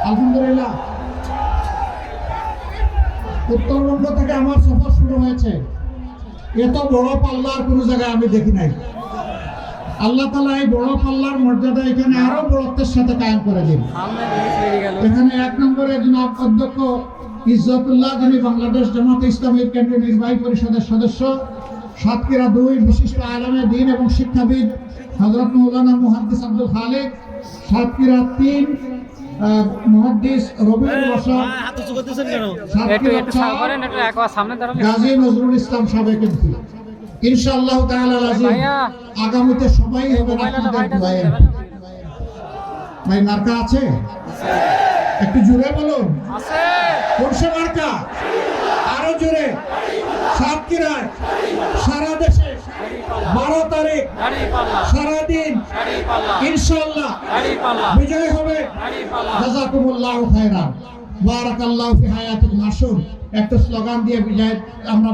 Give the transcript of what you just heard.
আলহামদুলিল্লাহ, উত্তরবঙ্গ থেকে আমার সফর শুরু হয়েছে। এত বড় পাল্লার কোনো জায়গায় আমি দেখি নাই। আল্লাহ তাআলা এই বড় পাল্লার মর্যাদা এখানে আরো বড়ত্বের সাথে কায়েম করে দিন। এখানে 1 নম্বরে জনাব অধ্যক্ষ ইজ্জতুল্লাহ, যিনি বাংলাদেশ জামাতে ইসলামীর কেন্দ্রীয় নির্বাহী পরিষদের সদস্য, সাতক্ষীরা 2 বিশিষ্ট আলেমে দ্বীন এবং শিক্ষাবিদ হযরত মাওলানা মুহাদ্দিস আব্দুল খালিক, সাতক্ষীরা 3 মুহাদ্দিস রবিউল বাশার, গাজী নজরুল ইসলাম সাবেক এমপি। ইনশাআল্লাহ তাআলা রাজি আগামীতে সবাই হবেন আপনাদের দোয়ায়। ভাই মার্কা আছে? একটু জোরে বলুন। আছে। কোন সে মার্কা? আরো জোরে। সাতক্ষীরায় সারা দেশে 12 তারিখ সারাদিন ইনশাআল্লাহ বিজয় হবে। জাযাকুমুল্লাহু খায়রান, বারাকাল্লাহু ফি হায়াতিকুম। আসুন একটা স্লোগান দিয়ে বিজয় আমরা